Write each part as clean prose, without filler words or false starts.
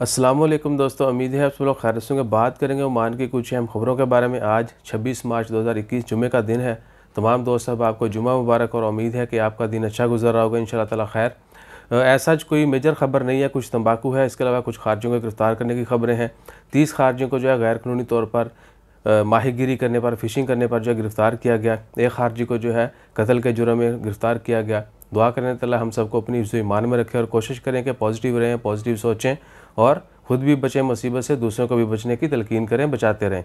अस्सलामुअलैकुम दोस्तों, उम्मीद है आप सब लोग खैरियत से होंगे। बात करेंगे ओमान की कुछ अहम खबरों के बारे में। आज 26 मार्च 2021 जुमे का दिन है। तमाम दोस्त साहब आपको जुमा मुबारक और उम्मीद है कि आपका दिन अच्छा गुजर रहा होगा इंशाल्लाह ताला खैर। ऐसा कोई मेजर खबर नहीं है, कुछ तंबाकू है, इसके अलावा कुछ खारजियों को गिरफ़्तार करने की खबरें हैं। 30 खारजियों को जो है गैर कानूनी तौर पर माहीगिरी करने पर, फ़िशिंग करने पर जो है गिरफ़्तार किया गया। एक खारजी को जो है कत्ल के जुर्म में गिरफ़्तार किया गया। दुआ करने ताला हम सबको अपनी हिफ्ज़ ईमान में रखें और कोशिश करें कि पॉजिटिव रहें, पॉजिटिव सोचें और ख़ुद भी बचें मुसीबत से, दूसरों को भी बचने की तलकीन करें, बचाते रहें।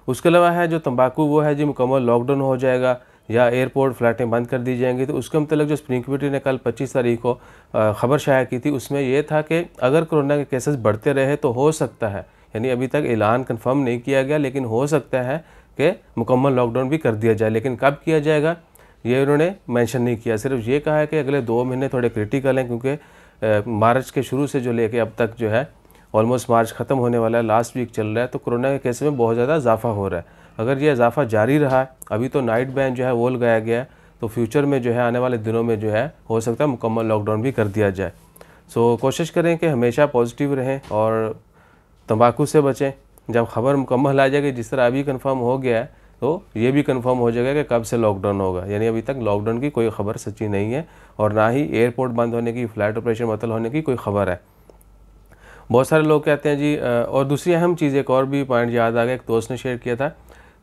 उसके अलावा है जो तंबाकू, वो है जी मुकम्मल लॉकडाउन हो जाएगा या एयरपोर्ट फ़्लाइटें बंद कर दी जाएंगी। तो उसके मतलब जो स्प्रिंग कमेटी ने कल 25 तारीख को ख़बर शाया की थी, उसमें यह था कि अगर कोरोना के केसेस बढ़ते रहे तो हो सकता है, यानी अभी तक ऐलान कंफर्म नहीं किया गया, लेकिन हो सकता है कि मुकम्मल लॉकडाउन भी कर दिया जाए। लेकिन कब किया जाएगा ये उन्होंने मेंशन नहीं किया। सिर्फ ये कहा है कि अगले 2 महीने थोड़े क्रिटिकल हैं, क्योंकि मार्च के शुरू से जो लेके अब तक जो है ऑलमोस्ट मार्च ख़त्म होने वाला है, लास्ट वीक चल रहा है, तो कोरोना के केस में बहुत ज़्यादा इजाफा हो रहा है। अगर ये इजाफा जारी रहा, अभी तो नाइट बैन जो है वो लगाया गया है, तो फ्यूचर में जो है आने वाले दिनों में जो है हो सकता है मुकम्मल लॉकडाउन भी कर दिया जाए। सो कोशिश करें कि हमेशा पॉजिटिव रहें और तंबाकू से बचें। जब खबर मुकम्मल आ जाएगी, जिस तरह अभी कंफर्म हो गया है, तो ये भी कंफर्म हो जाएगा कि कब से लॉकडाउन होगा। यानी अभी तक लॉकडाउन की कोई खबर सच्ची नहीं है और ना ही एयरपोर्ट बंद होने की, फ़्लाइट ऑपरेशन मअतल होने की कोई खबर है। बहुत सारे लोग कहते हैं जी और दूसरी अहम चीज़, एक और भी पॉइंट याद आ गया, एक दोस्त ने शेयर किया था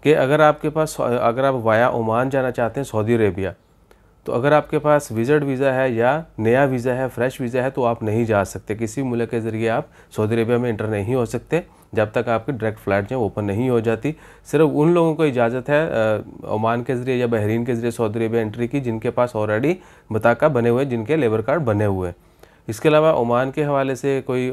कि अगर आप वाया ओमान जाना चाहते हैं सऊदी अरेबिया, तो अगर आपके पास विज़िट वीज़ा है या नया वीज़ा है, फ्रेश वीज़ा है, तो आप नहीं जा सकते। किसी मुल्क के ज़रिए आप सऊदी अरेबिया में इंटर नहीं हो सकते जब तक आपकी डायरेक्ट फ़्लाइट जो ओपन नहीं हो जाती। सिर्फ उन लोगों को इजाज़त है ओमान के ज़रिए या बहरीन के ज़रिए सऊदी अरेबिया एंट्री की, जिनके पास ऑलरेडी बताका बने हुए, जिनके लेबर कार्ड बने हुए हैं। इसके अलावा ओमान के हवाले से कोई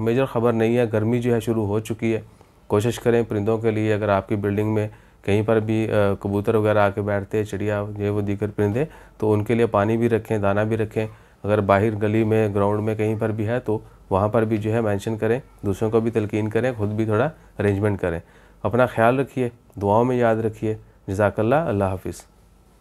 मेजर ख़बर नहीं है। गर्मी जो है शुरू हो चुकी है। कोशिश करें परिंदों के लिए, अगर आपकी बिल्डिंग में कहीं पर भी कबूतर वगैरह आके बैठते हैं, चिड़िया ये वो दीगर परिंदे, तो उनके लिए पानी भी रखें, दाना भी रखें। अगर बाहर गली में, ग्राउंड में कहीं पर भी है तो वहाँ पर भी जो है मेंशन करें, दूसरों को भी तलकीन करें, ख़ुद भी थोड़ा अरेंजमेंट करें। अपना ख्याल रखिए, दुआओं में याद रखिए। जज़ाकल्लाह, अल्लाह हाफ़िज़।